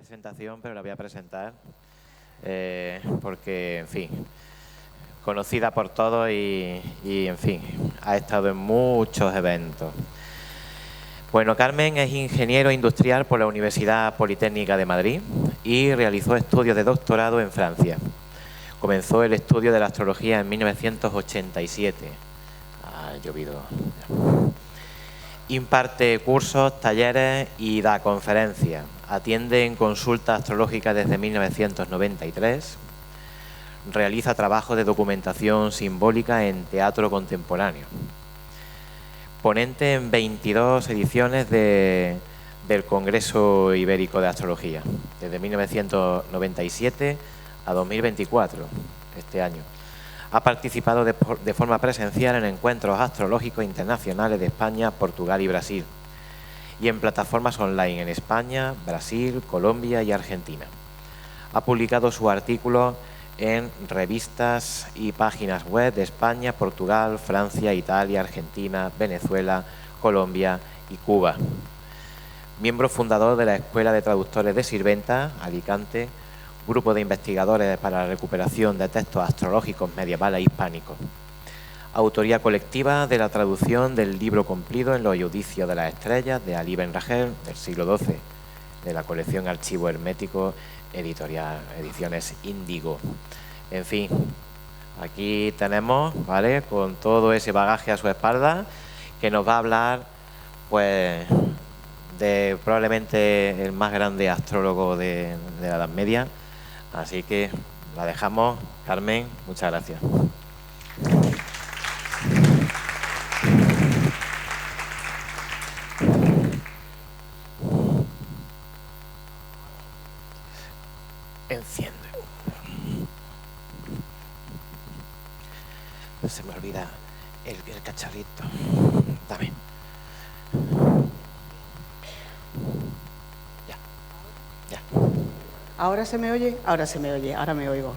presentación, pero la voy a presentar porque, en fin, conocida por todos y, en fin, ha estado en muchos eventos. Bueno, Carmen es ingeniero industrial por la Universidad Politécnica de Madrid y realizó estudios de doctorado en Francia. Comenzó el estudio de la astrología en 1987. Ha llovido. Imparte cursos, talleres y da conferencias. Atiende en consulta astrológica desde 1993. Realiza trabajo de documentación simbólica en teatro contemporáneo. Ponente en 22 ediciones del Congreso Ibérico de Astrología, desde 1997 a 2024, este año. Ha participado de forma presencial en encuentros astrológicos internacionales de España, Portugal y Brasil, y en plataformas online en España, Brasil, Colombia y Argentina. Ha publicado sus artículos en revistas y páginas web de España, Portugal, Francia, Italia, Argentina, Venezuela, Colombia y Cuba. Miembro fundador de la Escuela de Traductores de Sirventa, Alicante, grupo de investigadores para la recuperación de textos astrológicos medievales hispánicos. Autoría colectiva de la traducción del libro cumplido en los Judicios de las Estrellas de Ali Ben Rachel del siglo XII, de la colección Archivo Hermético, editorial Ediciones Índigo. En fin, aquí tenemos, ¿vale?, con todo ese bagaje a su espalda, que nos va a hablar, pues, de probablemente el más grande astrólogo de la Edad Media. Así que la dejamos. Carmen, muchas gracias. Enciende. Se me olvida el cacharrito. Dame. Ya. ¿Ahora se me oye? Ahora se me oye, ahora me oigo.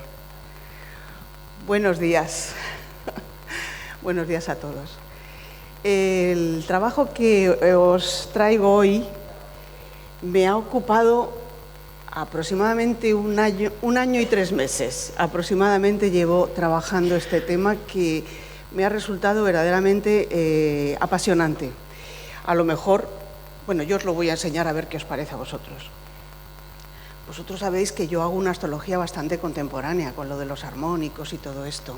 Buenos días. Buenos días a todos. El trabajo que os traigo hoy me ha ocupado aproximadamente un año y 3 meses. Aproximadamente llevo trabajando este tema que me ha resultado verdaderamente apasionante. A lo mejor, bueno, yo os lo voy a enseñar a ver qué os parece a vosotros. Vosotros sabéis que yo hago una astrología bastante contemporánea con lo de los armónicos y todo esto,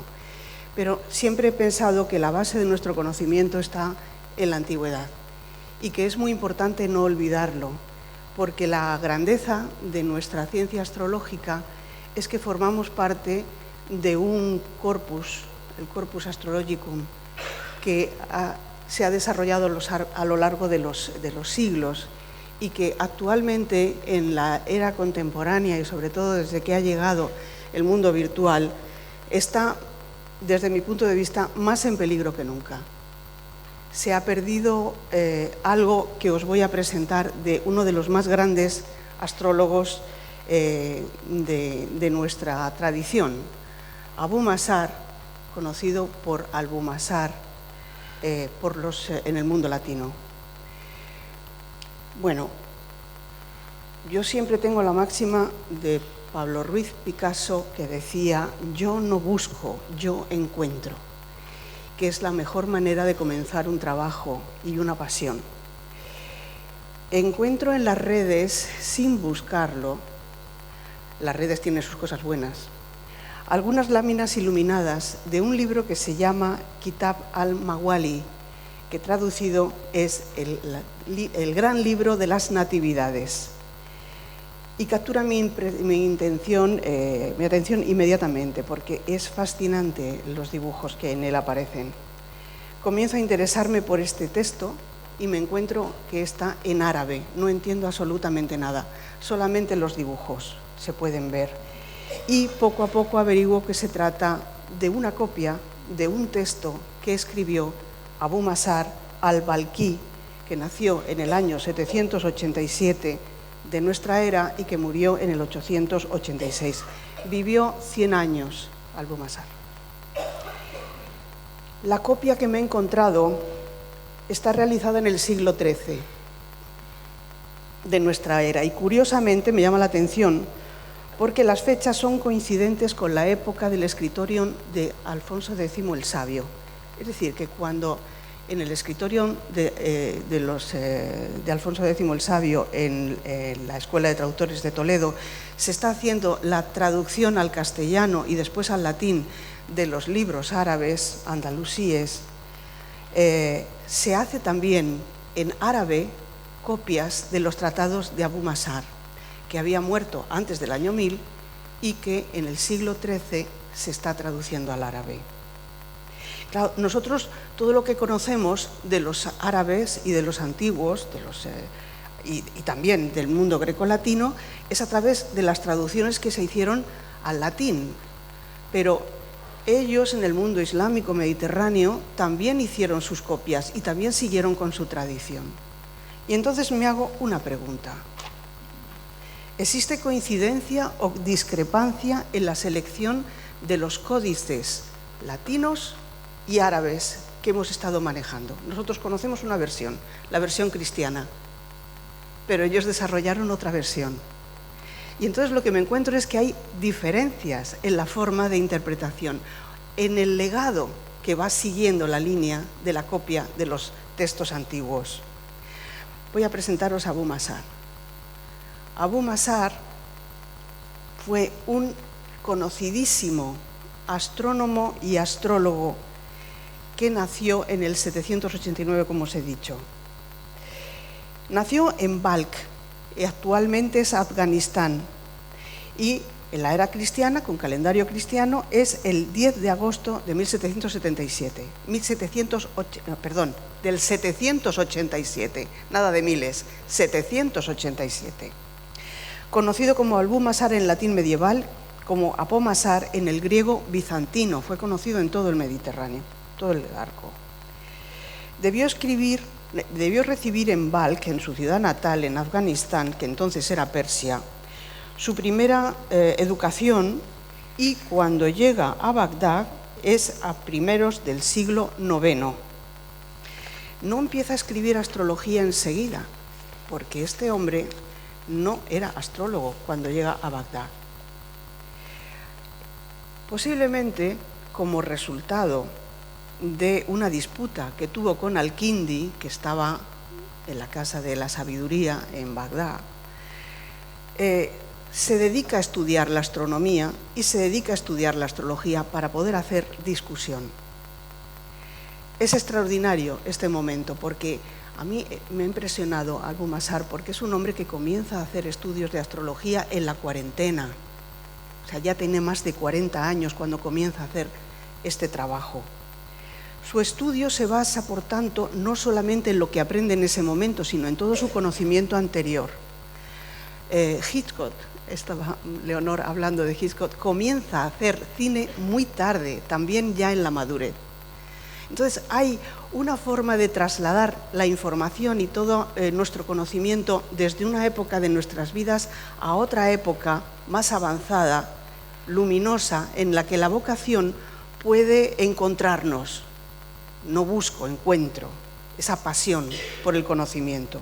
pero siempre he pensado que la base de nuestro conocimiento está en la antigüedad y que es muy importante no olvidarlo, porque la grandeza de nuestra ciencia astrológica es que formamos parte de un corpus, el Corpus Astrologicum, que se ha desarrollado a lo largo de los siglos y que actualmente en la era contemporánea y sobre todo desde que ha llegado el mundo virtual está, desde mi punto de vista, más en peligro que nunca. Se ha perdido algo que os voy a presentar de uno de los más grandes astrólogos de nuestra tradición, Abu Masar, conocido por Albumasar en el mundo latino. Bueno, yo siempre tengo la máxima de Pablo Ruiz Picasso que decía: yo no busco, yo encuentro, que es la mejor manera de comenzar un trabajo y una pasión. Encuentro en las redes, sin buscarlo, las redes tienen sus cosas buenas, algunas láminas iluminadas de un libro que se llama Kitab al-Mawali, que traducido es el gran libro de las natividades. Y captura mi atención inmediatamente, porque es fascinante los dibujos que en él aparecen. Comienzo a interesarme por este texto y me encuentro que está en árabe. No entiendo absolutamente nada, solamente los dibujos se pueden ver. Y poco a poco averiguo que se trata de una copia de un texto que escribió Abu Masar al-Balkhi, que nació en el año 787 de nuestra era y que murió en el 886. Vivió 100 años Abu Masar. La copia que me he encontrado está realizada en el siglo XIII. de nuestra era. Y curiosamente me llama la atención porque las fechas son coincidentes con la época del escritorium de Alfonso X el Sabio. Es decir, que cuando en el escritorium de Alfonso X el Sabio en la Escuela de Traductores de Toledo se está haciendo la traducción al castellano y después al latín de los libros árabes, andalusíes, se hace también en árabe copias de los tratados de Abu Masar, que había muerto antes del año 1000 y que en el siglo XIII se está traduciendo al árabe. Claro, nosotros todo lo que conocemos de los árabes y de los antiguos, y también del mundo grecolatino, es a través de las traducciones que se hicieron al latín. Pero ellos en el mundo islámico mediterráneo también hicieron sus copias y también siguieron con su tradición. Y entonces me hago una pregunta. ¿Existe coincidencia o discrepancia en la selección de los códices latinos y árabes que hemos estado manejando? Nosotros conocemos una versión, la versión cristiana, pero ellos desarrollaron otra versión. Y entonces lo que me encuentro es que hay diferencias en la forma de interpretación, en el legado que va siguiendo la línea de la copia de los textos antiguos. Voy a presentaros a Abu Masar. Abu Masar fue un conocidísimo astrónomo y astrólogo que nació en el 789, como os he dicho. Nació en Balkh, actualmente es Afganistán, y en la era cristiana, con calendario cristiano, es el 10 de agosto de 1777. Del 787, nada de miles, 787. Conocido como Abu Masar en latín medieval, como Apomasar en el griego bizantino, fue conocido en todo el Mediterráneo, todo el arco. Debió recibir en Balkh, en su ciudad natal, en Afganistán, que entonces era Persia, su primera educación, y cuando llega a Bagdad es a primeros del siglo IX. No empieza a escribir astrología enseguida, porque este hombre no era astrólogo cuando llega a Bagdad. Posiblemente como resultado de una disputa que tuvo con Al-Kindi, que estaba en la Casa de la Sabiduría en Bagdad, se dedica a estudiar la astronomía y se dedica a estudiar la astrología para poder hacer discusión. Es extraordinario este momento porque a mí me ha impresionado Abu Masar porque es un hombre que comienza a hacer estudios de astrología en la cuarentena. O sea, ya tiene más de 40 años cuando comienza a hacer este trabajo. Su estudio se basa, por tanto, no solamente en lo que aprende en ese momento, sino en todo su conocimiento anterior. Hitchcock, estaba Leonor hablando de Hitchcock, comienza a hacer cine muy tarde, también ya en la madurez. Entonces hay una forma de trasladar la información y todo nuestro conocimiento desde una época de nuestras vidas a otra época más avanzada, luminosa, en la que la vocación puede encontrarnos. No busco, encuentro esa pasión por el conocimiento.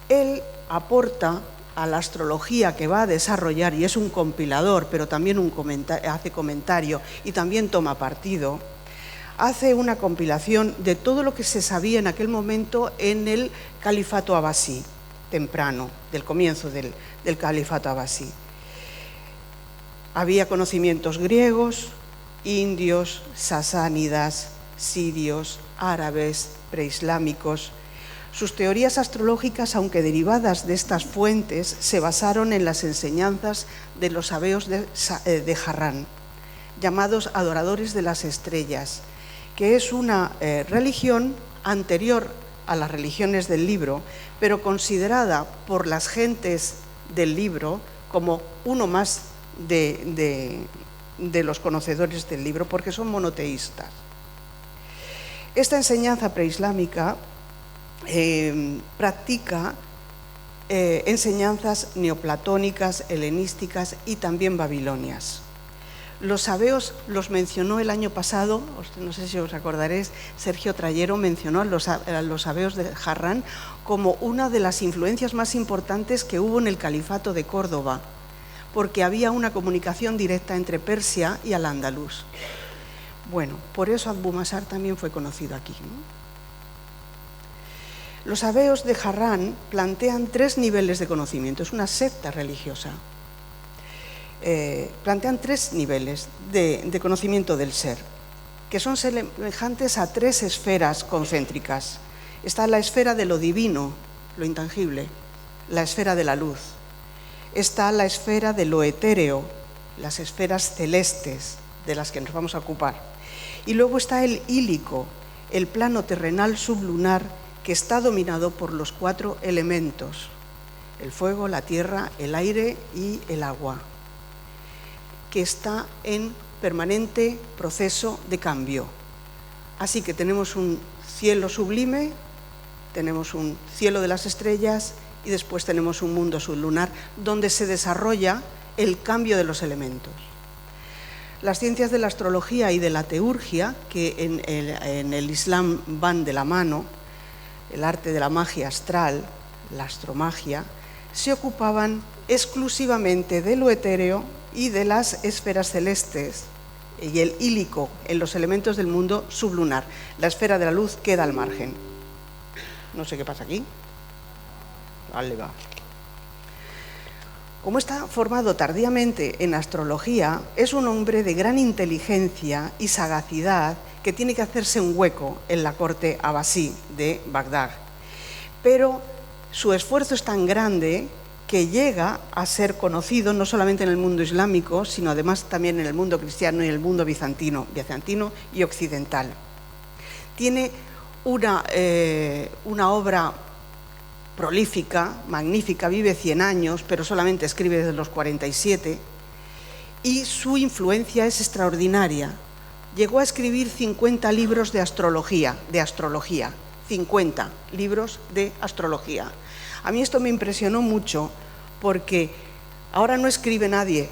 Él aporta a la astrología que va a desarrollar, y es un compilador, pero también hace comentario y también toma partido, hace una compilación de todo lo que se sabía en aquel momento en el califato abasí, temprano, del comienzo del califato abasí. Había conocimientos griegos, indios, sasánidas, sirios, árabes, preislámicos. Sus teorías astrológicas, aunque derivadas de estas fuentes, se basaron en las enseñanzas de los sabeos de Harrán, llamados adoradores de las estrellas, que es una religión anterior a las religiones del libro, pero considerada por las gentes del libro como uno más de los conocedores del libro, porque son monoteístas. Esta enseñanza preislámica practica enseñanzas neoplatónicas, helenísticas y también babilonias. Los sabeos los mencionó el año pasado, no sé si os acordaréis, Sergio Trayero mencionó a los sabeos de Harrán como una de las influencias más importantes que hubo en el califato de Córdoba, porque había una comunicación directa entre Persia y al-Ándalus. Bueno, por eso Abu Mashar también fue conocido aquí, ¿no? Los sabeos de Harrán plantean 3 niveles de conocimiento, es una secta religiosa. Plantean 3 niveles de conocimiento del ser, que son semejantes a 3 esferas concéntricas. Está la esfera de lo divino, lo intangible, la esfera de la luz. Está la esfera de lo etéreo, las esferas celestes de las que nos vamos a ocupar. Y luego está el ílico, el plano terrenal sublunar, que está dominado por los 4 elementos: el fuego, la tierra, el aire y el agua, que está en permanente proceso de cambio. Así que tenemos un cielo sublime, tenemos un cielo de las estrellas y después tenemos un mundo sublunar donde se desarrolla el cambio de los elementos. Las ciencias de la astrología y de la teurgia, que en el Islam van de la mano, el arte de la magia astral, la astromagia, se ocupaban exclusivamente de lo etéreo y de las esferas celestes, y el ílico en los elementos del mundo sublunar. La esfera de la luz queda al margen. No sé qué pasa aquí. Vale, va. Como está formado tardíamente en astrología, es un hombre de gran inteligencia y sagacidad que tiene que hacerse un hueco en la corte abasí de Bagdad. Pero su esfuerzo es tan grande que llega a ser conocido no solamente en el mundo islámico, sino además también en el mundo cristiano y en el mundo bizantino y occidental. Tiene una obra prolífica, magnífica, vive 100 años, pero solamente escribe desde los 47, y su influencia es extraordinaria. Llegó a escribir 50 libros de astrología, 50 libros de astrología. A mí esto me impresionó mucho porque ahora no escribe nadie,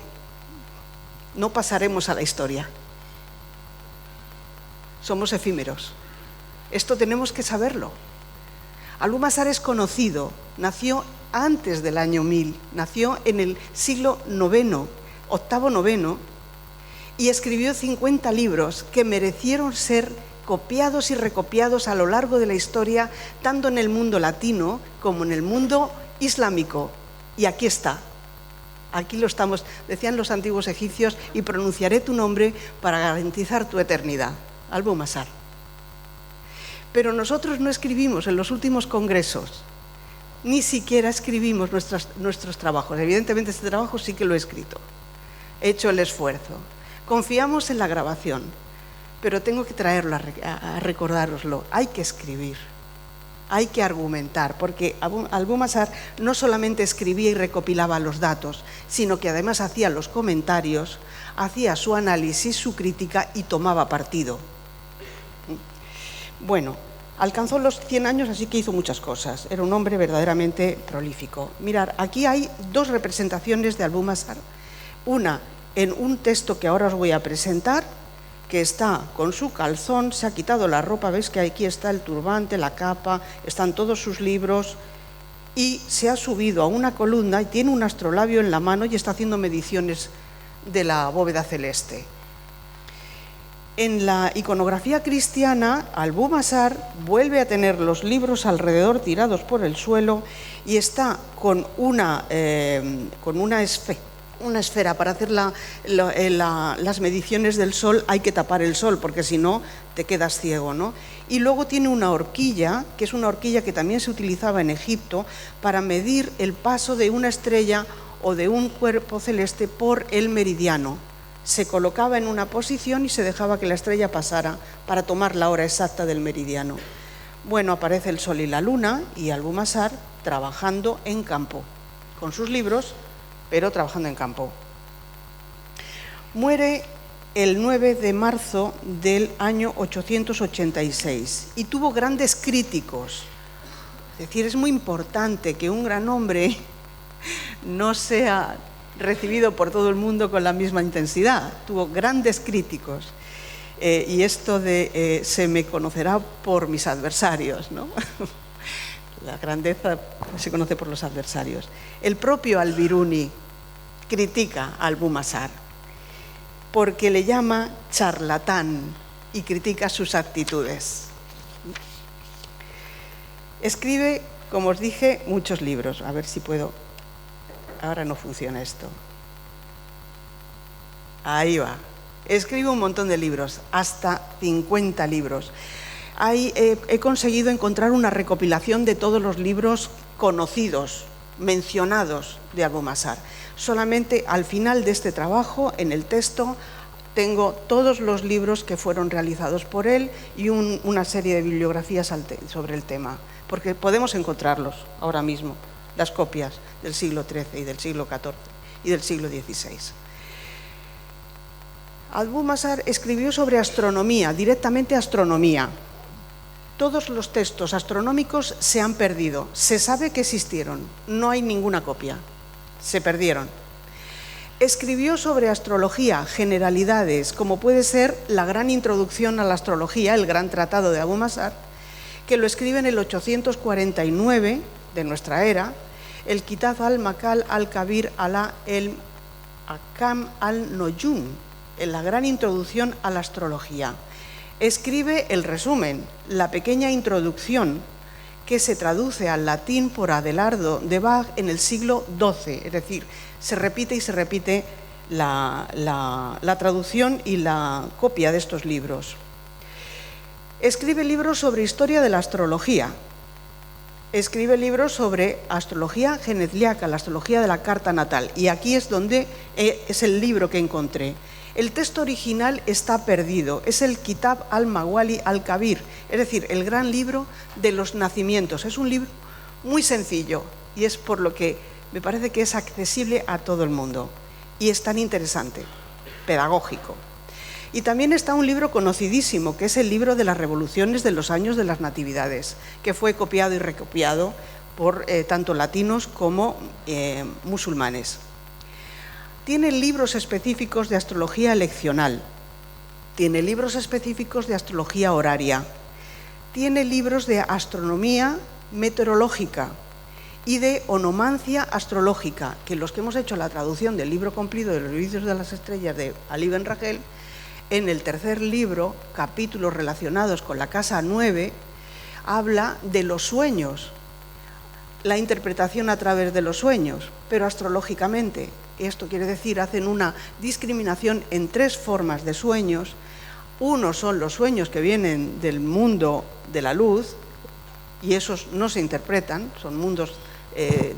no pasaremos a la historia. Somos efímeros. Esto tenemos que saberlo. Abu Mashar es conocido, nació antes del año 1000, nació en el siglo IX, octavo-noveno, y escribió 50 libros que merecieron ser copiados y recopiados a lo largo de la historia, tanto en el mundo latino como en el mundo islámico. Y aquí está, aquí lo estamos, decían los antiguos egipcios, y pronunciaré tu nombre para garantizar tu eternidad. Abu Mashar. Pero nosotros no escribimos en los últimos congresos, ni siquiera escribimos nuestros trabajos. Evidentemente este trabajo sí que lo he escrito, he hecho el esfuerzo. Confiamos en la grabación, pero tengo que traerlo a recordároslo. Hay que escribir, hay que argumentar, porque Abu Mashar no solamente escribía y recopilaba los datos, sino que además hacía los comentarios, hacía su análisis, su crítica y tomaba partido. Bueno, alcanzó los 100 años, así que hizo muchas cosas. Era un hombre verdaderamente prolífico. Mirad, aquí hay 2 representaciones de Abu Mashar. Una en un texto que ahora os voy a presentar, que está con su calzón, se ha quitado la ropa, veis que aquí está el turbante, la capa, están todos sus libros, y se ha subido a una columna y tiene un astrolabio en la mano y está haciendo mediciones de la bóveda celeste. En la iconografía cristiana, Abu Mashar vuelve a tener los libros alrededor tirados por el suelo y está con una esfera. Para hacer las mediciones del sol hay que tapar el sol, porque si no te quedas ciego, ¿no? Y luego tiene una horquilla, que es una horquilla que también se utilizaba en Egipto para medir el paso de una estrella o de un cuerpo celeste por el meridiano. Se colocaba en una posición y se dejaba que la estrella pasara para tomar la hora exacta del meridiano. Bueno, aparece el sol y la luna y Abu Mashar trabajando en campo, con sus libros, pero trabajando en campo. Muere el 9 de marzo del año 886 y tuvo grandes críticos. Es decir, es muy importante que un gran hombre no sea recibido por todo el mundo con la misma intensidad. Tuvo grandes críticos. Y esto de se me conocerá por mis adversarios, ¿no? La grandeza se conoce por los adversarios. El propio Al-Biruni critica a Abu-Mazar porque le llama charlatán y critica sus actitudes. Escribe, como os dije, muchos libros. A ver si puedo... Ahora no funciona esto. Ahí va. Escribe un montón de libros, hasta 50 libros. Ahí he conseguido encontrar una recopilación de todos los libros conocidos, mencionados de Abu-Mazar. Solamente al final de este trabajo, en el texto, tengo todos los libros que fueron realizados por él y una serie de bibliografías sobre el tema, porque podemos encontrarlos ahora mismo, las copias del siglo XIII y del siglo XIV y del siglo XVI. Abu-Mazar escribió sobre astronomía, directamente astronomía. Todos los textos astronómicos se han perdido. Se sabe que existieron, no hay ninguna copia. Se perdieron. Escribió sobre astrología, generalidades, como puede ser la gran introducción a la astrología, el gran tratado de Abu-Mazar, que lo escribe en el 849 de nuestra era, el Kitab al-Makal al-Kabir ala el-Akam al-Noyun, en la gran introducción a la astrología. Escribe el resumen, la pequeña introducción, que se traduce al latín por Adelardo de Bach en el siglo XII, es decir, se repite y se repite la traducción y la copia de estos libros. Escribe libros sobre historia de la astrología. Escribe libros sobre astrología genezliaca, la astrología de la carta natal, y aquí es donde es el libro que encontré. El texto original está perdido, es el Kitab al-Mawali al-Kabir, es decir, el gran libro de los nacimientos. Es un libro muy sencillo y es por lo que me parece que es accesible a todo el mundo y es tan interesante, pedagógico. Y también está un libro conocidísimo, que es el libro de las revoluciones de los años de las natividades, que fue copiado y recopiado por tanto latinos como musulmanes. Tiene libros específicos de astrología eleccional, tiene libros específicos de astrología horaria, tiene libros de astronomía meteorológica y de onomancia astrológica, que los que hemos hecho la traducción del libro completo de los Vicios de las Estrellas de Ali Ben Rachel, en el tercer libro, capítulos relacionados con la casa 9, habla de los sueños, la interpretación a través de los sueños, pero astrológicamente. Esto quiere decir, hacen una discriminación en tres formas de sueños. Uno son los sueños que vienen del mundo de la luz, y esos no se interpretan, son mundos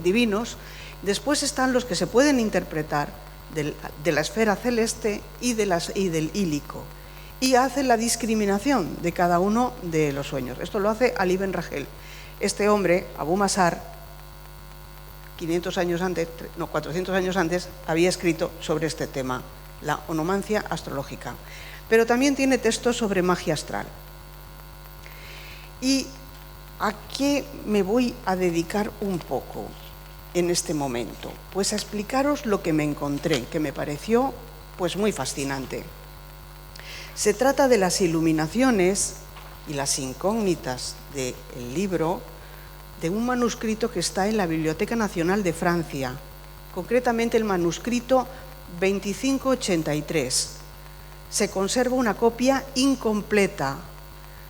divinos. Después están los que se pueden interpretar de la esfera celeste y del ílico, y hace la discriminación de cada uno de los sueños. Esto lo hace Ali Ben Rachel. Este hombre, Abu-Mazar, 400 años antes, había escrito sobre este tema, la onomancia astrológica. Pero también tiene textos sobre magia astral. ¿Y a qué me voy a dedicar un poco en este momento? Pues a explicaros lo que me encontré, que me pareció pues muy fascinante. Se trata de las iluminaciones y las incógnitas del libro, de un manuscrito que está en la Biblioteca Nacional de Francia, concretamente el manuscrito 2583. Se conserva una copia incompleta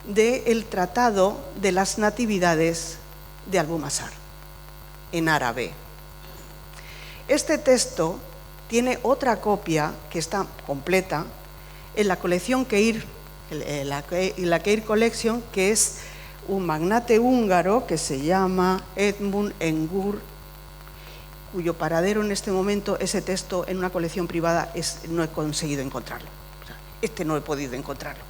del Tratado de las Natividades de Abu-Mazar, en árabe. Este texto tiene otra copia que está completa en la colección Keir, la Keir Collection, que es un magnate húngaro que se llama Edmund Engur, cuyo paradero en este momento, ese texto en una colección privada, no he conseguido encontrarlo. O sea, no he podido encontrarlo.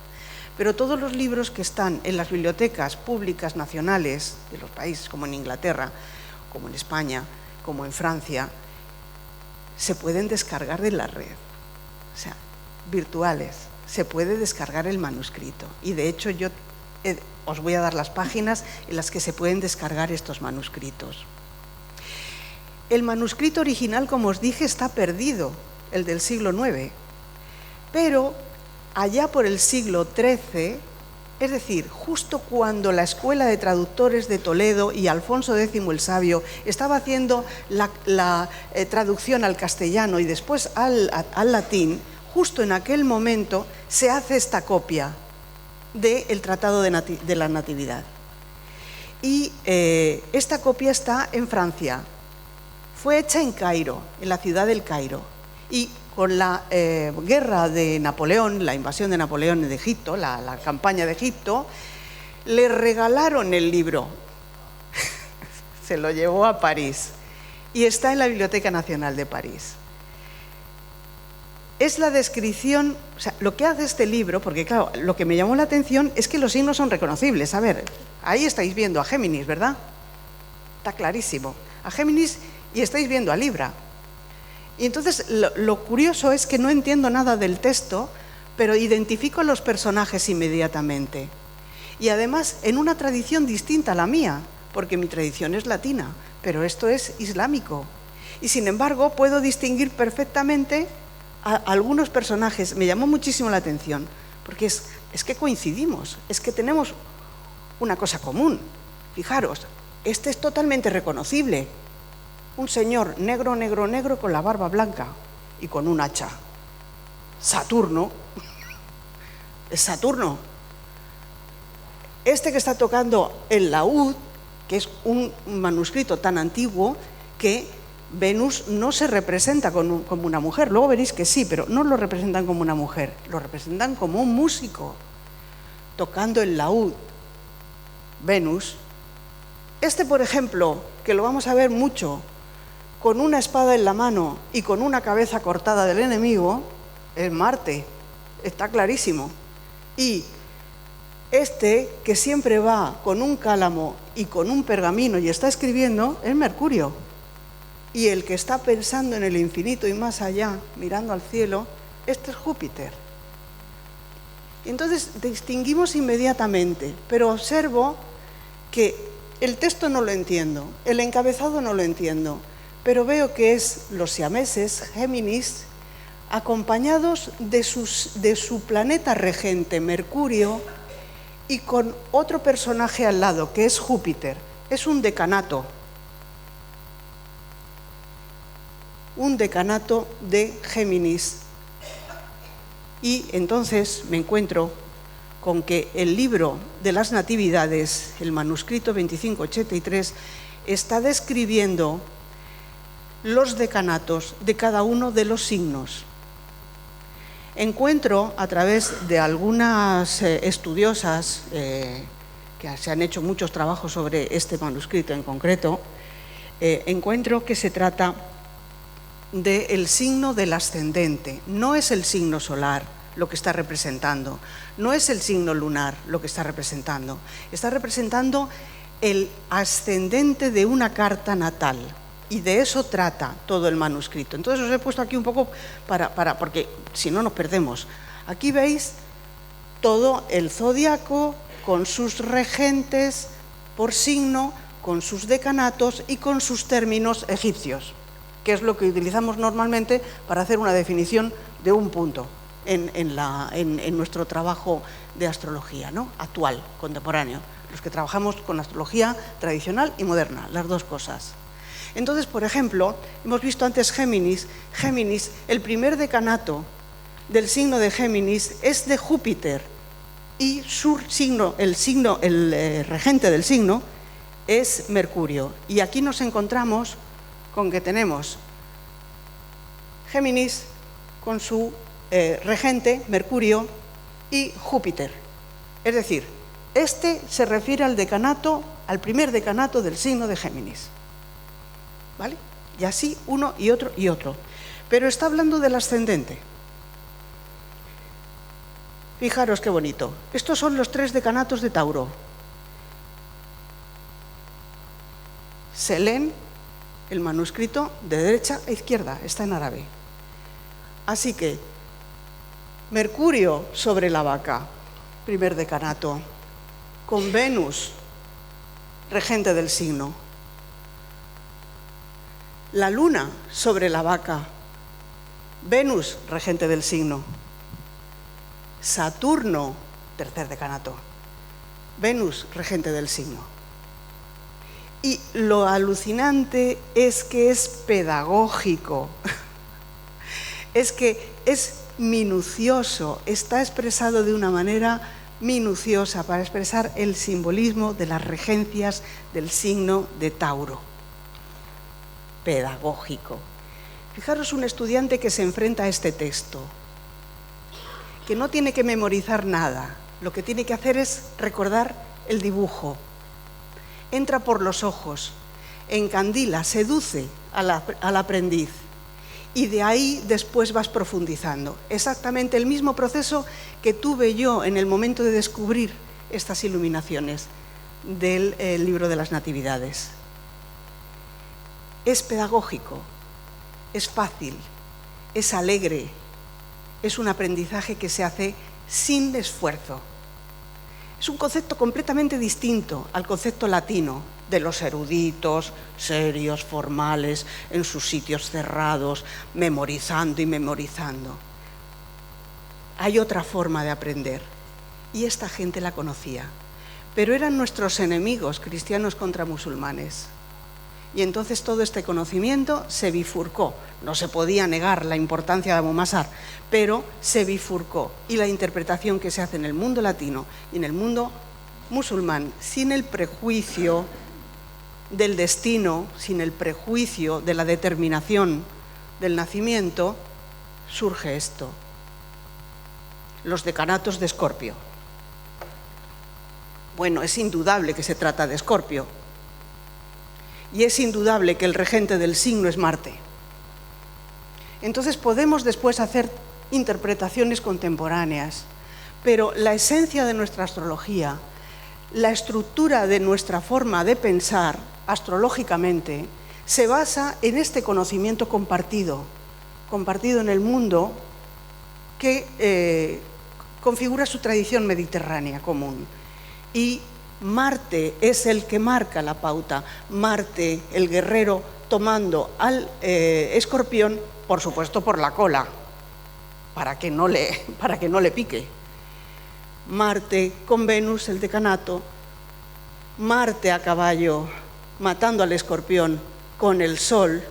Pero todos los libros que están en las bibliotecas públicas nacionales de los países, como en Inglaterra, como en España, como en Francia, se pueden descargar de la red, o sea, virtuales. Se puede descargar el manuscrito. Y de hecho yo os voy a dar las páginas en las que se pueden descargar estos manuscritos. El manuscrito original, como os dije, está perdido, el del siglo IX. Pero allá por el siglo XIII, es decir, justo cuando la Escuela de Traductores de Toledo y Alfonso X el Sabio estaba haciendo la traducción al castellano y después al latín, justo en aquel momento se hace esta copia del Tratado de la Natividad. Y esta copia está en Francia. Fue hecha en Cairo, en la ciudad del Cairo. Y con la guerra de Napoleón, la invasión de Napoleón de Egipto, la campaña de Egipto, le regalaron el libro. Se lo llevó a París y está en la Biblioteca Nacional de París. Es la descripción, o sea, lo que hace este libro, porque claro, lo que me llamó la atención es que los signos son reconocibles. A ver, ahí estáis viendo a Géminis, ¿verdad? Está clarísimo. A Géminis y estáis viendo a Libra. Y entonces lo curioso es que no entiendo nada del texto, pero identifico a los personajes inmediatamente. Y además en una tradición distinta a la mía, porque mi tradición es latina, pero esto es islámico. Y sin embargo puedo distinguir perfectamente a algunos personajes. Me llamó muchísimo la atención, porque es que coincidimos, es que tenemos una cosa común. Fijaros, este es totalmente reconocible. Un señor negro, negro, negro, con la barba blanca y con un hacha. Saturno. Es Saturno. Este que está tocando el laúd, que es un manuscrito tan antiguo que Venus no se representa como una mujer. Luego veréis que sí, pero no lo representan como una mujer. Lo representan como un músico tocando el laúd. Venus. Este, por ejemplo, que lo vamos a ver mucho, con una espada en la mano y con una cabeza cortada del enemigo, es Marte, está clarísimo. Y este, que siempre va con un cálamo y con un pergamino y está escribiendo, es Mercurio. Y el que está pensando en el infinito y más allá, mirando al cielo, este es Júpiter. Entonces distinguimos inmediatamente, pero observo que el texto no lo entiendo, el encabezado no lo entiendo, pero veo que es los siameses, Géminis, acompañados de su planeta regente, Mercurio, y con otro personaje al lado, que es Júpiter. Es un decanato de Géminis. Y entonces me encuentro con que el libro de las Natividades, el manuscrito 2583, está describiendo los decanatos de cada uno de los signos. Encuentro, a través de algunas estudiosas que se han hecho muchos trabajos sobre este manuscrito en concreto, encuentro que se trata del signo del ascendente. No es el signo solar lo que está representando, no es el signo lunar lo que está representando el ascendente de una carta natal. Y de eso trata todo el manuscrito. Entonces os he puesto aquí un poco porque si no nos perdemos. Aquí veis todo el zodiaco con sus regentes por signo, con sus decanatos y con sus términos egipcios, que es lo que utilizamos normalmente para hacer una definición de un punto en nuestro trabajo de astrología, ¿no? Actual, contemporáneo. Los que trabajamos con astrología tradicional y moderna, las dos cosas. Entonces, por ejemplo, hemos visto antes Géminis. Géminis, el primer decanato del signo de Géminis es de Júpiter y su signo, el regente del signo es Mercurio. Y aquí nos encontramos con que tenemos Géminis con su regente, Mercurio, y Júpiter. Es decir, este se refiere al decanato, al primer decanato del signo de Géminis. ¿Vale? Y así uno y otro y otro. Pero está hablando del ascendente. Fijaros qué bonito. Estos son los 3 decanatos de Tauro. Se leen el manuscrito de derecha a izquierda, está en árabe. Así que, Mercurio sobre la vaca, primer decanato, con Venus, regente del signo. La luna sobre la vaca. Venus, regente del signo. Saturno, tercer decanato. Venus, regente del signo. Y lo alucinante es que es pedagógico. Es que es minucioso, está expresado de una manera minuciosa para expresar el simbolismo de las regencias del signo de Tauro. Pedagógico. Fijaros un estudiante que se enfrenta a este texto, que no tiene que memorizar nada, lo que tiene que hacer es recordar el dibujo. Entra por los ojos, encandila, seduce al aprendiz y de ahí después vas profundizando. Exactamente el mismo proceso que tuve yo en el momento de descubrir estas iluminaciones del libro de las Natividades. Es pedagógico, es fácil, es alegre, es un aprendizaje que se hace sin esfuerzo. Es un concepto completamente distinto al concepto latino de los eruditos, serios, formales, en sus sitios cerrados, memorizando y memorizando. Hay otra forma de aprender y esta gente la conocía, pero eran nuestros enemigos, cristianos contra musulmanes. Y entonces todo este conocimiento se bifurcó. No se podía negar la importancia de Abu Masar, pero se bifurcó. Y la interpretación que se hace en el mundo latino y en el mundo musulmán, sin el prejuicio del destino, sin el prejuicio de la determinación del nacimiento, surge esto. Los decanatos de Escorpio. Bueno, es indudable que se trata de Escorpio. Y es indudable que el regente del signo es Marte. Entonces podemos después hacer interpretaciones contemporáneas, pero la esencia de nuestra astrología, la estructura de nuestra forma de pensar astrológicamente, se basa en este conocimiento compartido en el mundo que configura su tradición mediterránea común. Y Marte es el que marca la pauta. Marte, el guerrero, tomando al escorpión, por supuesto por la cola, para que no le pique. Marte con Venus, el decanato. Marte a caballo, matando al escorpión con el Sol.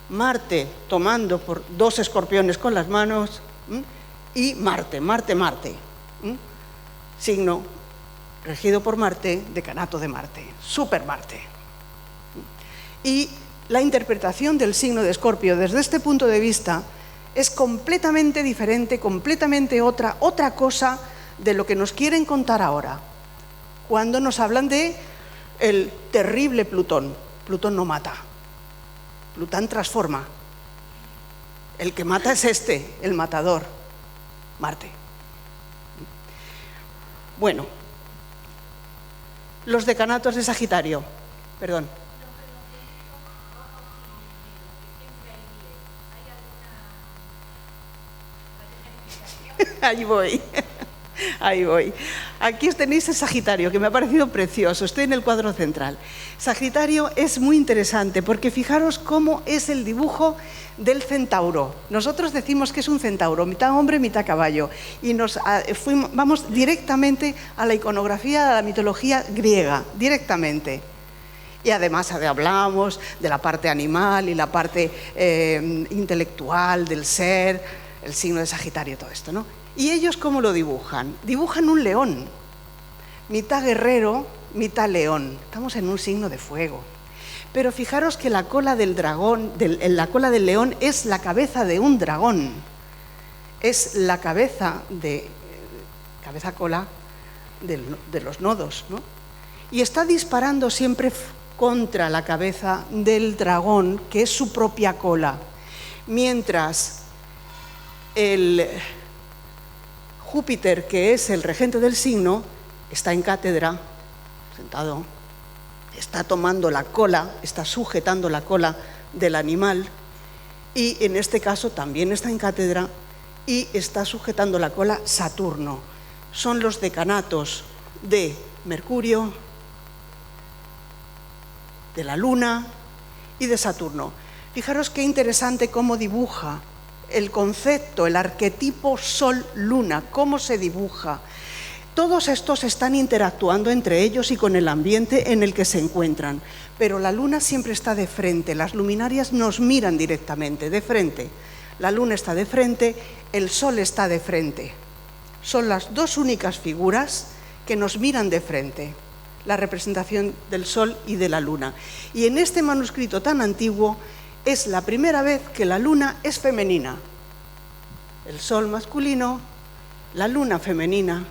Marte tomando por dos escorpiones con las manos. Y Marte. Signo regido por Marte, decanato de Marte, super Marte. Y la interpretación del signo de Escorpio desde este punto de vista es completamente diferente, completamente otra cosa de lo que nos quieren contar ahora. Cuando nos hablan de el terrible Plutón. Plutón no mata, Plutón transforma. El que mata es el matador, Marte. Bueno, los decanatos de Sagitario, perdón. Ahí voy. Aquí tenéis el Sagitario, que me ha parecido precioso. Estoy en el cuadro central. Sagitario es muy interesante porque fijaros cómo es el dibujo del centauro. Nosotros decimos que es un centauro, mitad hombre, mitad caballo. Y vamos directamente a la iconografía, a la mitología griega, directamente. Y además hablamos de la parte animal y la parte intelectual del ser, el signo de Sagitario, todo esto, ¿no? ¿Y ellos cómo lo dibujan? Dibujan un león, mitad guerrero, mitad león. Estamos en un signo de fuego. Pero fijaros que la cola del dragón, la cola del león es la cabeza de un dragón. Es la cabeza-cola de los nodos, ¿no? Y está disparando siempre contra la cabeza del dragón, que es su propia cola. Mientras el Júpiter, que es el regente del signo, está en cátedra, sentado, está tomando la cola, está sujetando la cola del animal y en este caso también está en cátedra y está sujetando la cola Saturno. Son los decanatos de Mercurio, de la Luna y de Saturno. Fijaros qué interesante cómo dibuja el concepto, el arquetipo Sol-Luna, cómo se dibuja. Todos estos están interactuando entre ellos y con el ambiente en el que se encuentran, pero la Luna siempre está de frente, las luminarias nos miran directamente, de frente. La Luna está de frente, el Sol está de frente. Son las dos únicas figuras que nos miran de frente, la representación del Sol y de la Luna. Y en este manuscrito tan antiguo es la primera vez que la Luna es femenina. El Sol masculino, la Luna femenina,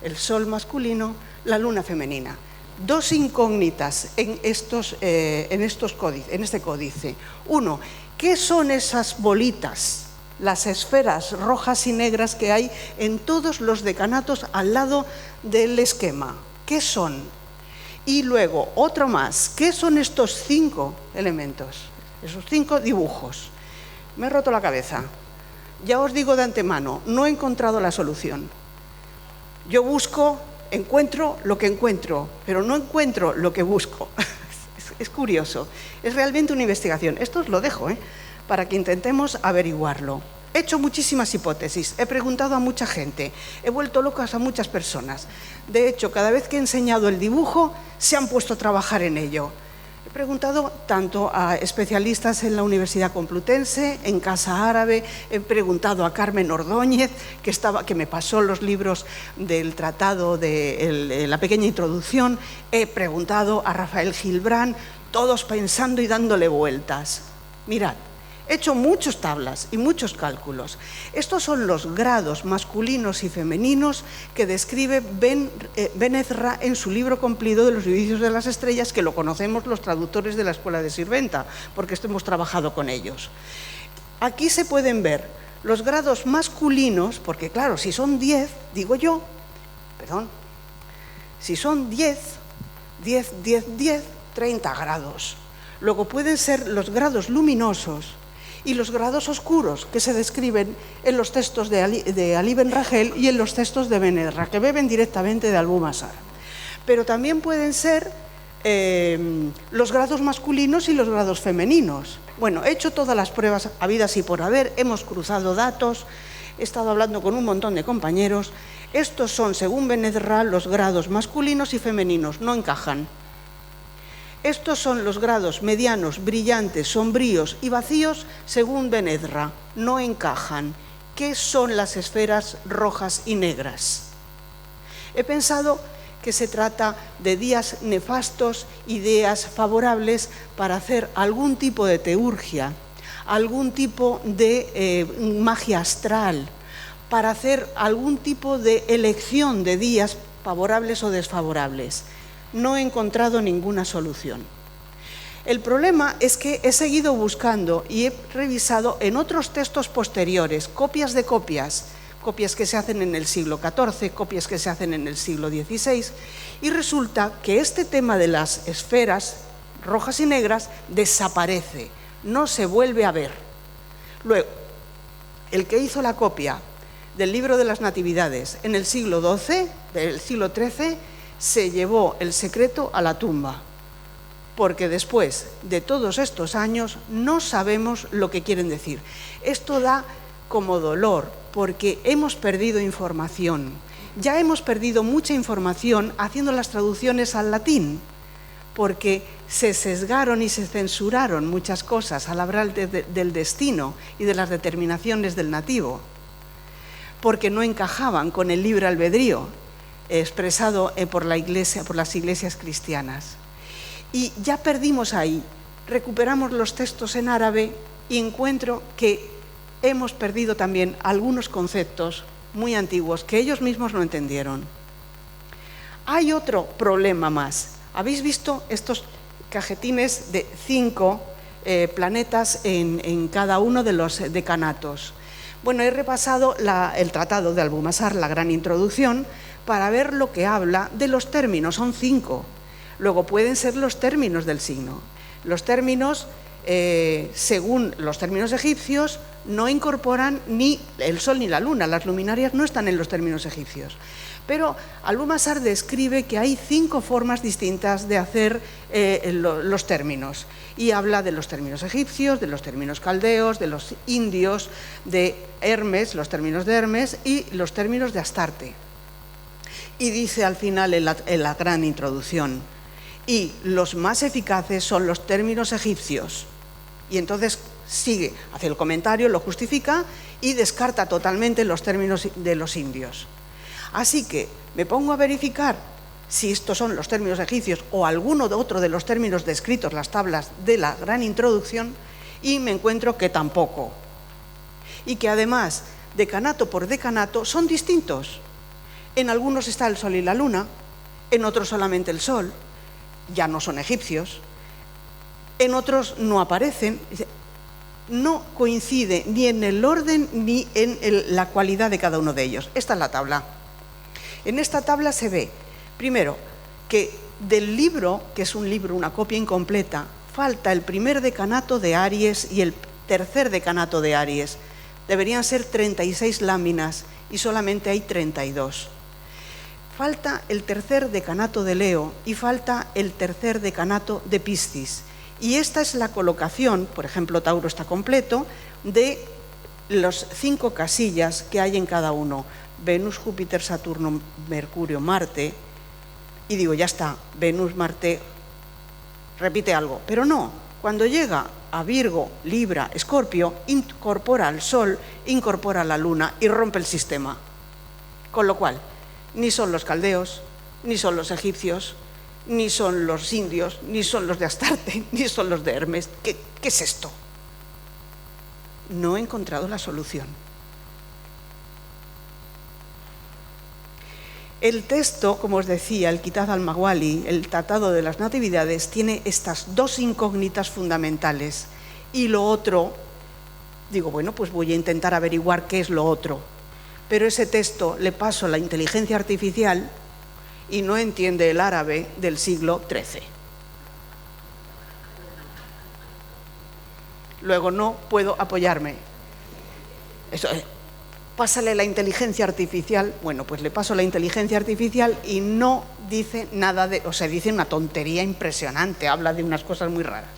el Sol masculino, la Luna femenina. Dos incógnitas en este códice. Uno, ¿qué son esas bolitas, las esferas rojas y negras que hay en todos los decanatos al lado del esquema? ¿Qué son? Y luego, otro más, ¿qué son estos 5 elementos? Esos 5 dibujos. Me he roto la cabeza. Ya os digo de antemano, no he encontrado la solución. Yo busco, encuentro lo que encuentro, pero no encuentro lo que busco. Es curioso, es realmente una investigación. Esto os lo dejo, para que intentemos averiguarlo. He hecho muchísimas hipótesis, he preguntado a mucha gente, he vuelto locas a muchas personas. De hecho, cada vez que he enseñado el dibujo, se han puesto a trabajar en ello. He preguntado tanto a especialistas en la Universidad Complutense, en Casa Árabe, he preguntado a Carmen Ordóñez, que me pasó los libros del tratado de la pequeña introducción, he preguntado a Rafael Gilbrán, todos pensando y dándole vueltas. Mirad, he hecho muchas tablas y muchos cálculos. Estos son los grados masculinos y femeninos que describe Ben Ezra en su libro completo de los dividios de las estrellas, que lo conocemos los traductores de la Escuela de Sirventa, porque hemos trabajado con ellos. Aquí se pueden ver los grados masculinos, porque claro, si son 10, digo yo, si son 10, 30 grados. Luego pueden ser los grados luminosos y los grados oscuros que se describen en los textos de Ali Ben Rachel y en los textos de Ben Ezra, que beben directamente de Albu-Mazar. Pero también pueden ser los grados masculinos y los grados femeninos. Bueno, he hecho todas las pruebas habidas y por haber, hemos cruzado datos, he estado hablando con un montón de compañeros. Estos son, según Ben Ezra, los grados masculinos y femeninos, no encajan. Estos son los grados medianos, brillantes, sombríos y vacíos, según Ben Ezra, no encajan. ¿Qué son las esferas rojas y negras? He pensado que se trata de días nefastos y días favorables para hacer algún tipo de teurgia, algún tipo de magia astral, para hacer algún tipo de elección de días favorables o desfavorables. No he encontrado ninguna solución. El problema es que he seguido buscando y he revisado en otros textos posteriores, copias de copias que se hacen en el siglo XIV, copias que se hacen en el siglo XVI, y resulta que este tema de las esferas rojas y negras desaparece, no se vuelve a ver. Luego, el que hizo la copia del libro de las Natividades en el siglo XII, del siglo XIII, se llevó el secreto a la tumba, porque después de todos estos años no sabemos lo que quieren decir. Esto da como dolor, porque hemos perdido información. Ya hemos perdido mucha información haciendo las traducciones al latín, porque se sesgaron y se censuraron muchas cosas al hablar del destino y de las determinaciones del nativo, porque no encajaban con el libre albedrío expresado por la Iglesia, por las iglesias cristianas. Y ya perdimos ahí, recuperamos los textos en árabe y encuentro que hemos perdido también algunos conceptos muy antiguos que ellos mismos no entendieron. Hay otro problema más. ¿Habéis visto estos cajetines de 5 planetas en cada uno de los decanatos? Bueno, he repasado el tratado de Albu-Mazar, la gran introducción, para ver lo que habla de los términos, son 5. Luego pueden ser los términos del signo. Los términos según los términos egipcios, no incorporan ni el sol ni la luna. Las luminarias no están en los términos egipcios. Pero Al-Bumasar describe que hay 5 formas distintas de hacer los términos. Y habla de los términos egipcios, de los términos caldeos, de los indios, de Hermes, los términos de Hermes y los términos de Astarte. Y dice al final en la gran introducción, y los más eficaces son los términos egipcios. Y entonces sigue, hace el comentario, lo justifica y descarta totalmente los términos de los indios. Así que me pongo a verificar si estos son los términos egipcios o alguno de otro de los términos descritos en las tablas de la gran introducción y me encuentro que tampoco. Y que además, decanato por decanato, son distintos. En algunos está el sol y la luna, en otros solamente el sol, ya no son egipcios, en otros no aparecen, no coincide ni en el orden ni en la cualidad de cada uno de ellos. Esta es la tabla. En esta tabla se ve, primero, que del libro, que es un libro, una copia incompleta, falta el primer decanato de Aries y el tercer decanato de Aries. Deberían ser 36 láminas y solamente hay 32. Falta el tercer decanato de Leo y falta el tercer decanato de Piscis. Y esta es la colocación, por ejemplo, Tauro está completo, de los 5 casillas que hay en cada uno. Venus, Júpiter, Saturno, Mercurio, Marte. Y digo, ya está, Venus, Marte, repite algo. Pero no, cuando llega a Virgo, Libra, Escorpio, incorpora al Sol, incorpora a la Luna y rompe el sistema. Con lo cual, ni son los caldeos, ni son los egipcios, ni son los indios, ni son los de Astarte, ni son los de Hermes. ¿Qué es esto? No he encontrado la solución. El texto, como os decía, el Kitab al-Maghwali, el Tratado de las Natividades, tiene estas 2 incógnitas fundamentales. Y lo otro, digo, bueno, pues voy a intentar averiguar qué es lo otro. Pero ese texto le paso a la inteligencia artificial y no entiende el árabe del siglo XIII. Luego no puedo apoyarme. Eso es. Pásale la inteligencia artificial. Bueno, pues le paso la inteligencia artificial y no dice nada de... O sea, dice una tontería impresionante, habla de unas cosas muy raras.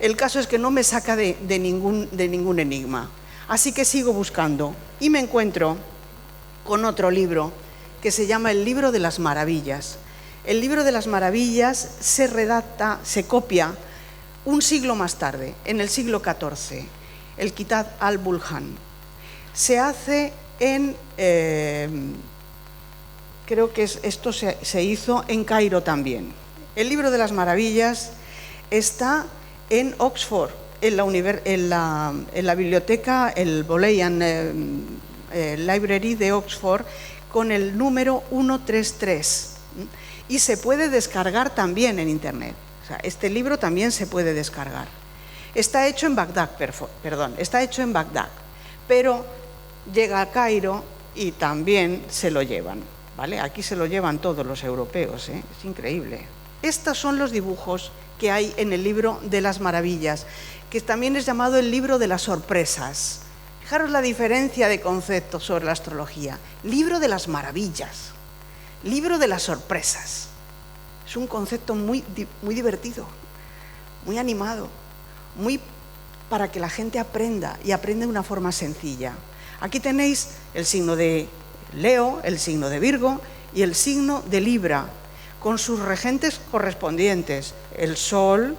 El caso es que no me saca de ningún enigma. Así que sigo buscando y me encuentro con otro libro que se llama El Libro de las Maravillas. El Libro de las Maravillas se redacta, se copia un siglo más tarde, en el siglo XIV, el Kitab al-Bulhan. Se hace en, creo que esto se hizo en Cairo también. El Libro de las Maravillas está en Oxford, en la biblioteca, el Bodleian Library de Oxford, con el número 133. Y se puede descargar también en Internet. O sea, este libro también se puede descargar. Está hecho en Bagdad, está hecho en Bagdad, pero llega a Cairo y también se lo llevan, ¿vale? Aquí se lo llevan todos los europeos, ¿eh? Es increíble. Estos son los dibujos que hay en el Libro de las Maravillas, que también es llamado el Libro de las Sorpresas. Fijaros la diferencia de conceptos sobre la astrología. Libro de las Maravillas, Libro de las Sorpresas. Es un concepto muy divertido, muy animado, muy para que la gente aprenda y aprenda de una forma sencilla. Aquí tenéis el signo de Leo, el signo de Virgo y el signo de Libra, con sus regentes correspondientes, el Sol,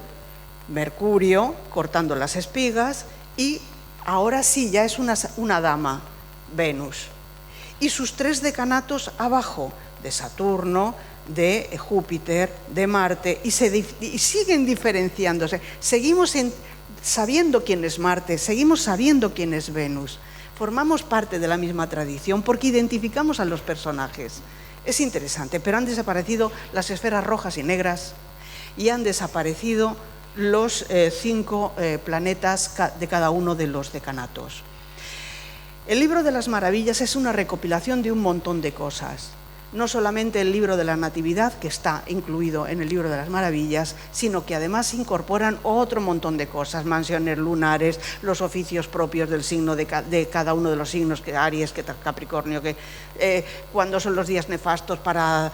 Mercurio, cortando las espigas, y ahora sí, ya es una dama, Venus. Y sus 3 decanatos abajo, de Saturno, de Júpiter, de Marte, y siguen diferenciándose. Seguimos sabiendo quién es Marte, seguimos sabiendo quién es Venus. Formamos parte de la misma tradición porque identificamos a los personajes. Es interesante, pero han desaparecido las esferas rojas y negras y han desaparecido los 5 planetas de cada uno de los decanatos. El Libro de las Maravillas es una recopilación de un montón de cosas. no solamente el libro de la Natividad, que está incluido en el libro de las Maravillas, sino que además incorporan otro montón de cosas, mansiones lunares, los oficios propios del signo de cada uno de los signos, que Aries, que Capricornio, que cuándo son los días nefastos para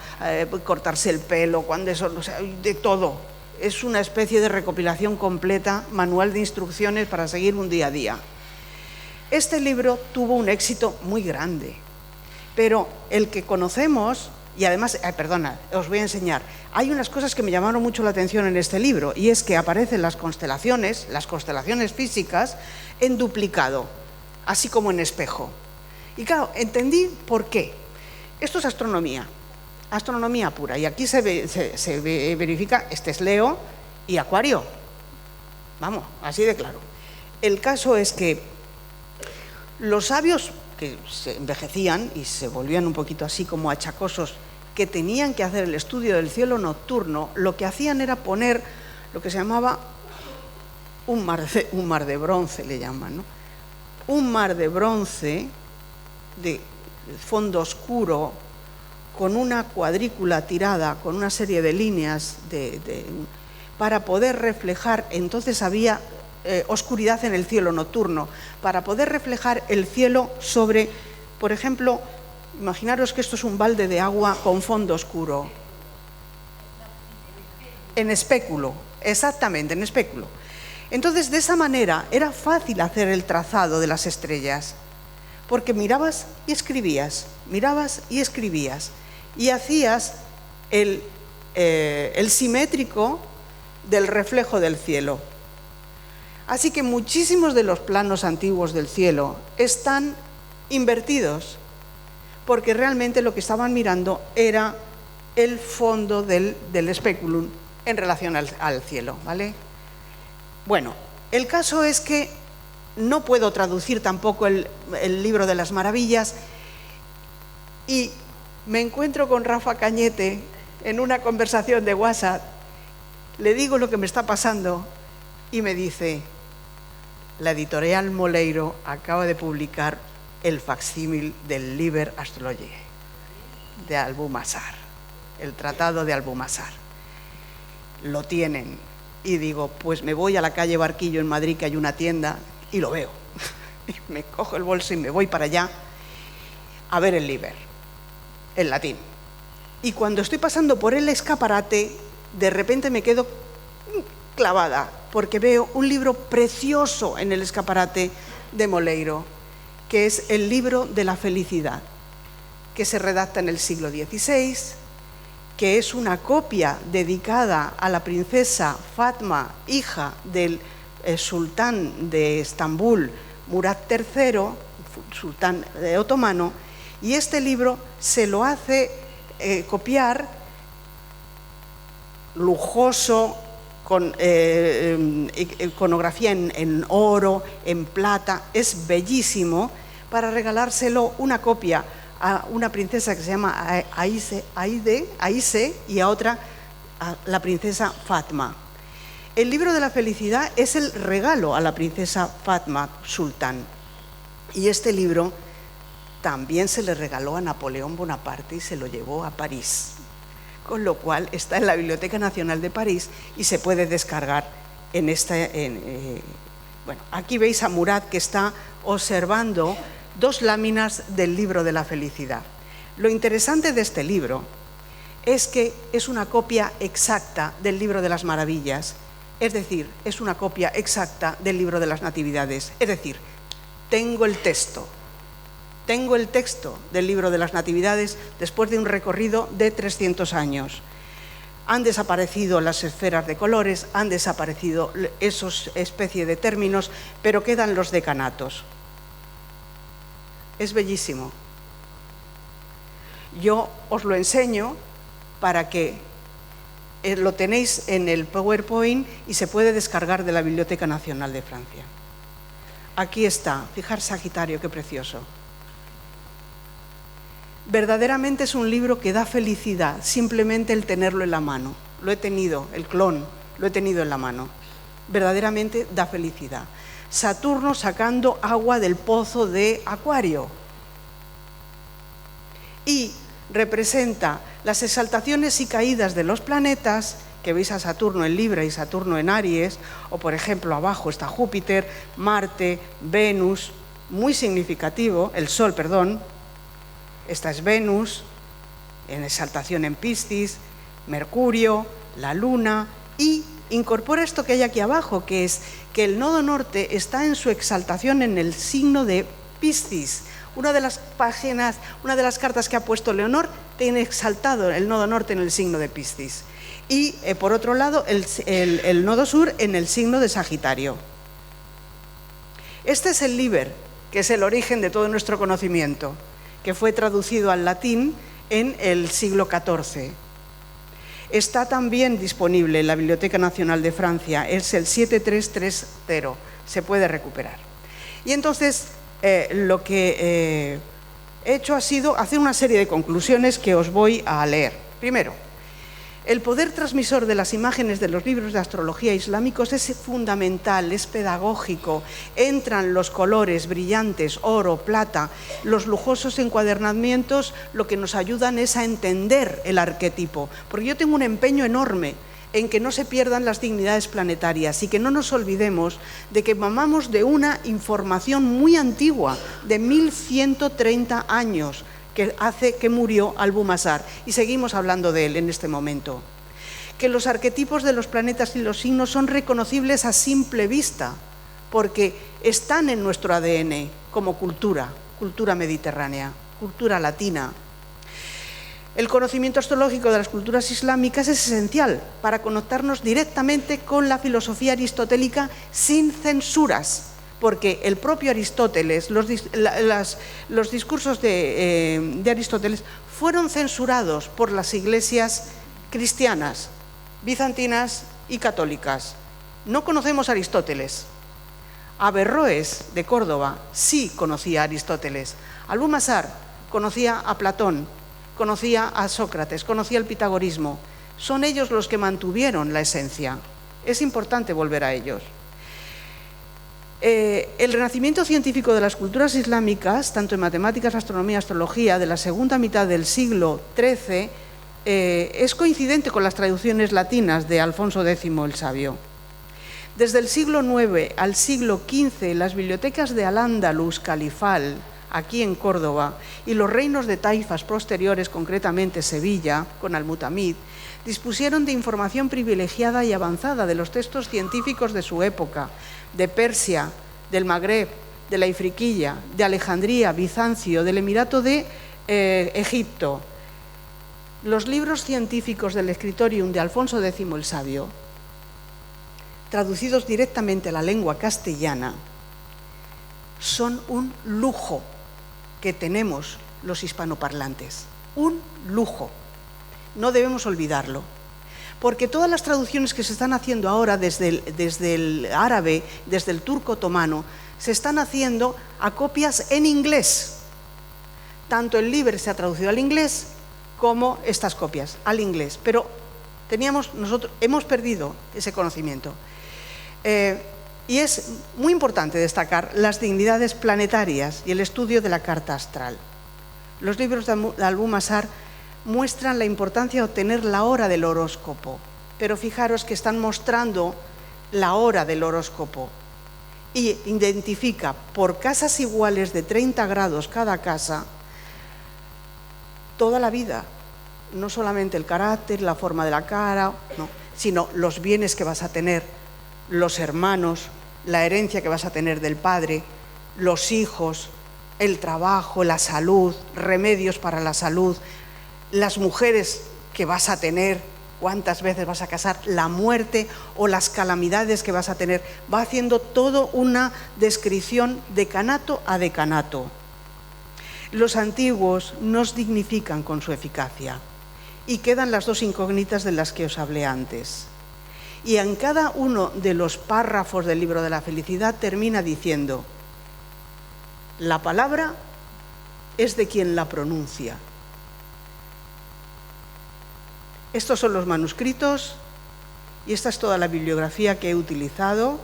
cortarse el pelo, cuándo son, o sea, de todo. Es una especie de recopilación completa, manual de instrucciones para seguir un día a día. Este libro tuvo un éxito muy grande, pero el que conocemos, y además, perdona, os voy a enseñar, hay unas cosas que me llamaron mucho la atención en este libro, y es que aparecen las constelaciones físicas, en duplicado, así como en espejo. Y claro, entendí por qué. Esto es astronomía pura, y aquí se verifica, este es Leo y Acuario, vamos, así de claro. El caso es que los sabios que se envejecían y se volvían un poquito así como achacosos, que tenían que hacer el estudio del cielo nocturno, lo que hacían era poner lo que se llamaba un mar de bronce, le llaman, ¿no? Un mar de bronce de fondo oscuro, con una cuadrícula tirada, con una serie de líneas para poder reflejar. Entonces había oscuridad en el cielo nocturno, para poder reflejar el cielo sobre, por ejemplo, imaginaros que esto es un balde de agua con fondo oscuro. En espéculo, exactamente, en espéculo. Entonces, de esa manera era fácil hacer el trazado de las estrellas, porque mirabas y escribías, y hacías el simétrico del reflejo del cielo. Así que muchísimos de los planos antiguos del cielo están invertidos, porque realmente lo que estaban mirando era el fondo del speculum en relación al cielo, ¿vale? Bueno, el caso es que no puedo traducir tampoco el libro de las Maravillas, y me encuentro con Rafa Cañete en una conversación de WhatsApp, le digo lo que me está pasando y me dice: la editorial Moleiro acaba de publicar el facsímil del Liber Astrologiae de Albumazar, el tratado de Albumazar. Lo tienen. Y digo, pues me voy a la calle Barquillo en Madrid, que hay una tienda, y lo veo. Y me cojo el bolso y me voy para allá a ver el Liber, en latín. Y cuando estoy pasando por el escaparate, de repente me quedo clavada, porque veo un libro precioso en el escaparate de Moleiro, que es el libro de la felicidad, que se redacta en el siglo XVI, que es una copia dedicada a la princesa Fatma, hija del sultán de Estambul, Murat III, sultán otomano, y este libro se lo hace copiar lujoso, con iconografía en oro, en plata, es bellísimo, para regalárselo una copia a una princesa que se llama Aise y a otra, a la princesa Fatma. El libro de la felicidad es el regalo a la princesa Fatma Sultán, y este libro también se le regaló a Napoleón Bonaparte y se lo llevó a París, con lo cual está en la Biblioteca Nacional de París y se puede descargar en bueno, aquí veis a Murat, que está observando dos láminas del libro de la felicidad. Lo interesante de este libro es que es una copia exacta del libro de las Maravillas, es decir, es una copia exacta del libro de las Natividades. Es decir, tengo el texto del libro de las Natividades después de un recorrido de 300 años. Han desaparecido las esferas de colores, han desaparecido esos especie de términos, pero quedan los decanatos. Es bellísimo. Yo os lo enseño para que lo tenéis en el PowerPoint y se puede descargar de la Biblioteca Nacional de Francia. Aquí está, fijar Sagitario, qué precioso. Verdaderamente es un libro que da felicidad, simplemente el tenerlo en la mano. Lo he tenido, el clon, lo he tenido en la mano. Verdaderamente da felicidad. Saturno sacando agua del pozo de Acuario. Y representa las exaltaciones y caídas de los planetas, que veis a Saturno en Libra y Saturno en Aries, o por ejemplo abajo está Júpiter, Marte, Venus, muy significativo, el Sol, perdón, esta es Venus, en exaltación en Piscis, Mercurio, la Luna, y incorpora esto que hay aquí abajo, que es que el nodo norte está en su exaltación en el signo de Piscis. Una de las páginas, una de las cartas que ha puesto Leonor tiene exaltado el nodo norte en el signo de Piscis. Y por otro lado, el nodo sur en el signo de Sagitario. Este es el Liber, que es el origen de todo nuestro conocimiento, que fue traducido al latín en el siglo XIV. Está también disponible en la Biblioteca Nacional de Francia, es el 7330, se puede recuperar. Y entonces lo que he hecho ha sido hacer una serie de conclusiones que os voy a leer. Primero, el poder transmisor de las imágenes de los libros de astrología islámicos es fundamental, es pedagógico. Entran los colores brillantes, oro, plata, los lujosos encuadernamientos, lo que nos ayudan es a entender el arquetipo. Porque yo tengo un empeño enorme en que no se pierdan las dignidades planetarias y que no nos olvidemos de que mamamos de una información muy antigua, de 1130 años, que hace que murió Albumasar, y seguimos hablando de él en este momento. Que los arquetipos de los planetas y los signos son reconocibles a simple vista, porque están en nuestro ADN como cultura mediterránea, cultura latina. El conocimiento astrológico de las culturas islámicas es esencial para conectarnos directamente con la filosofía aristotélica sin censuras, porque el propio Aristóteles, los discursos de Aristóteles fueron censurados por las iglesias cristianas, bizantinas y católicas. No conocemos a Aristóteles. Averroes de Córdoba sí conocía a Aristóteles. Albumasar conocía a Platón, conocía a Sócrates, conocía el pitagorismo. Son ellos los que mantuvieron la esencia. Es importante volver a ellos. El renacimiento científico de las culturas islámicas, tanto en matemáticas, astronomía y astrología, de la segunda mitad del siglo XIII, es coincidente con las traducciones latinas de Alfonso X el Sabio. Desde el siglo IX al siglo XV, las bibliotecas de Al-Ándalus califal, aquí en Córdoba, y los reinos de taifas posteriores, concretamente Sevilla, con Al-Mutamid, dispusieron de información privilegiada y avanzada de los textos científicos de su época, de Persia, del Magreb, de la Ifriquilla, de Alejandría, Bizancio, del Emirato de Egipto. Los libros científicos del Scriptorium de Alfonso X el Sabio, traducidos directamente a la lengua castellana, son un lujo que tenemos los hispanoparlantes. Un lujo. No debemos olvidarlo. Porque todas las traducciones que se están haciendo ahora desde el árabe, desde el turco otomano, se están haciendo a copias en inglés. Tanto el Liber se ha traducido al inglés como estas copias al inglés. Pero nosotros hemos perdido ese conocimiento. Y es muy importante destacar las dignidades planetarias y el estudio de la carta astral. Los libros de Albumasar muestran la importancia de obtener la hora del horóscopo, pero fijaros que están mostrando la hora del horóscopo y identifica por casas iguales de 30 grados cada casa toda la vida, no solamente el carácter, la forma de la cara, no, sino los bienes que vas a tener, los hermanos, la herencia que vas a tener del padre, los hijos, el trabajo, la salud, remedios para la salud, las mujeres que vas a tener, cuántas veces vas a casar, la muerte o las calamidades que vas a tener. Va haciendo todo una descripción decanato a decanato. Los antiguos nos dignifican con su eficacia y quedan las dos incógnitas de las que os hablé antes. Y en cada uno de los párrafos del libro de la felicidad termina diciendo: la palabra es de quien la pronuncia. Estos son los manuscritos y esta es toda la bibliografía que he utilizado.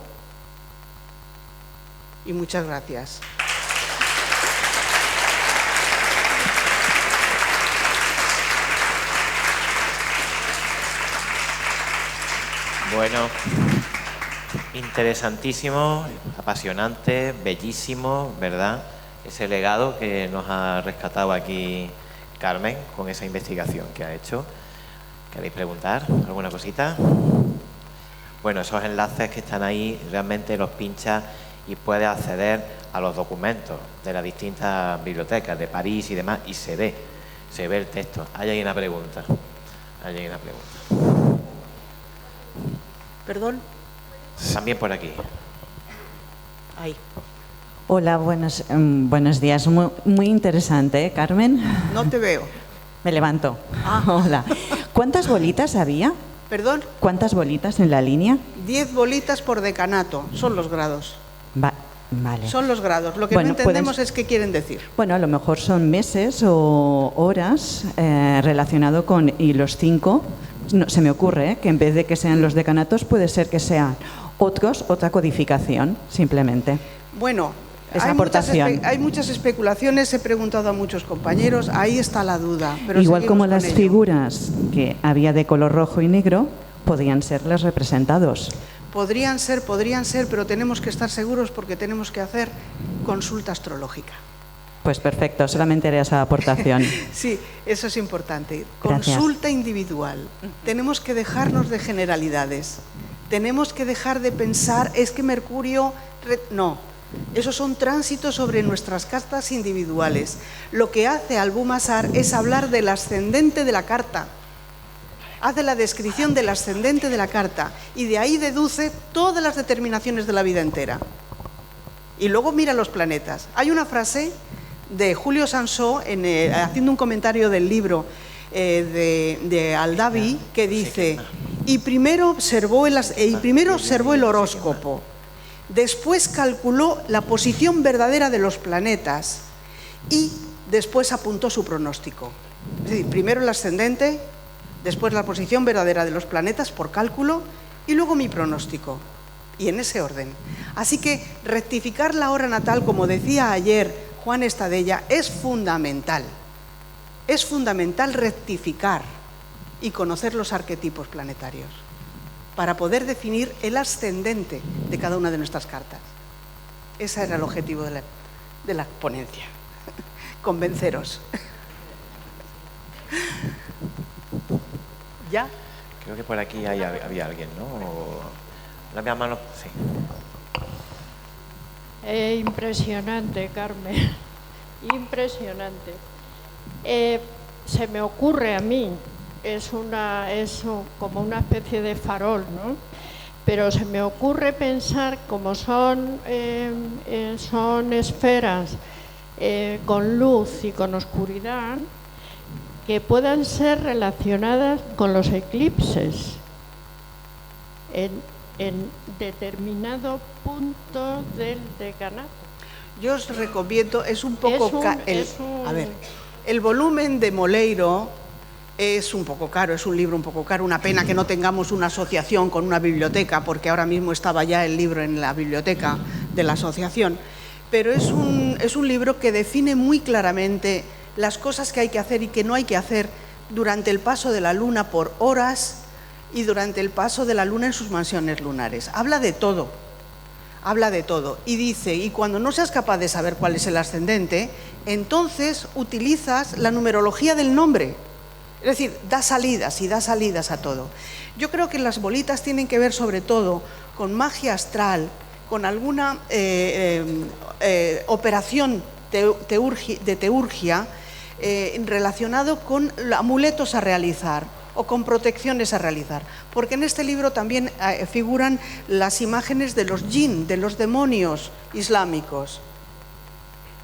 Y muchas gracias. Bueno, interesantísimo, apasionante, bellísimo, ¿verdad? Ese legado que nos ha rescatado aquí Carmen con esa investigación que ha hecho. ¿Queréis preguntar alguna cosita? Bueno, esos enlaces que están ahí realmente los pinchas y puedes acceder a los documentos de las distintas bibliotecas de París y demás y se ve el texto. ¿Hay una pregunta? ¿Hay una pregunta? ¿Perdón? También por aquí. Ahí. Hola, buenos días. Muy interesante, ¿eh, Carmen? No te veo. Me levanto. Ah. Hola. ¿Cuántas bolitas había? ¿Perdón? ¿Cuántas bolitas en la línea? 10 bolitas por decanato. Son los grados. Vale. Son los grados. Lo que no entendemos es qué quieren decir. Bueno, a lo mejor son meses o horas relacionado con... Y los 5, no, se me ocurre que en vez de que sean los decanatos, puede ser que sean otra codificación, simplemente. Bueno, hay muchas especulaciones, he preguntado a muchos compañeros, ahí está la duda. Pero igual como las figuras que había de color rojo y negro, podían ser los representados. Podrían ser, pero tenemos que estar seguros porque tenemos que hacer consulta astrológica. Pues perfecto, solamente haré esa aportación. Sí, eso es importante. Gracias. Consulta individual. Tenemos que dejarnos de generalidades. Tenemos que dejar de pensar, es que Mercurio... No, esos son tránsitos sobre nuestras cartas individuales. Lo que hace Albumasar es hablar del ascendente de la carta. Hace la descripción del ascendente de la carta y de ahí deduce todas las determinaciones de la vida entera. Y luego mira los planetas. Hay una frase de Julio Sansó, haciendo un comentario del libro de Aldavi, que dice: y primero observó el horóscopo, después calculó la posición verdadera de los planetas y después apuntó su pronóstico. Es decir, primero el ascendente, después la posición verdadera de los planetas por cálculo y luego mi pronóstico. Y en ese orden. Así que rectificar la hora natal, como decía ayer Juan Estadella, es fundamental. Es fundamental rectificar y conocer los arquetipos planetarios para poder definir el ascendente de cada una de nuestras cartas. Ese era el objetivo de la ponencia. Convenceros. ¿Ya? Creo que por aquí había alguien, ¿no? La mano, sí. Impresionante, Carmen. Impresionante. Se me ocurre a mí, es como una especie de farol, ¿no? Pero se me ocurre pensar, como son esferas con luz y con oscuridad, que puedan ser relacionadas con los eclipses en determinado punto del decanato. Yo os recomiendo, es un poco caro. A ver, el volumen de Moleiro es un poco caro, es un libro un poco caro. Una pena que no tengamos una asociación con una biblioteca, porque ahora mismo estaba ya el libro en la biblioteca de la asociación. Pero es un libro que define muy claramente las cosas que hay que hacer y que no hay que hacer durante el paso de la luna por horas y durante el paso de la luna en sus mansiones lunares. Habla de todo y dice, y cuando no seas capaz de saber cuál es el ascendente, entonces utilizas la numerología del nombre, es decir, da salidas a todo. Yo creo que las bolitas tienen que ver sobre todo con magia astral, con alguna operación de teurgia relacionado con amuletos a realizar o con protecciones a realizar, porque en este libro también figuran las imágenes de los jinn, de los demonios islámicos.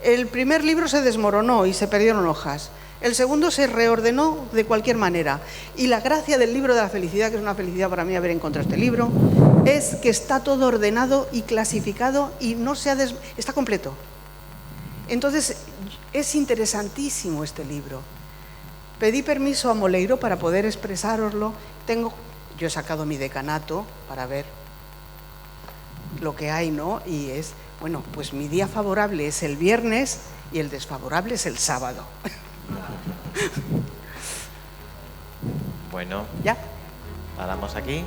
El primer libro se desmoronó y se perdieron hojas, el segundo se reordenó de cualquier manera, y la gracia del libro de la felicidad, que es una felicidad para mí haber encontrado este libro, es que está todo ordenado y clasificado y no está completo. Entonces es interesantísimo este libro. Pedí permiso a Moleiro para poder expresároslo. Yo he sacado mi decanato para ver lo que hay, ¿no? Y es, bueno, pues mi día favorable es el viernes y el desfavorable es el sábado. Bueno. ¿Ya? La damos aquí.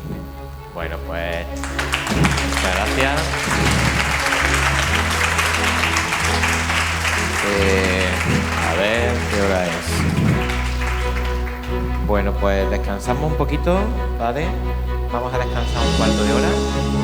Bueno, pues muchas gracias. A ver, ¿qué hora es? Bueno, pues descansamos un poquito, ¿vale? Vamos a descansar un cuarto de hora.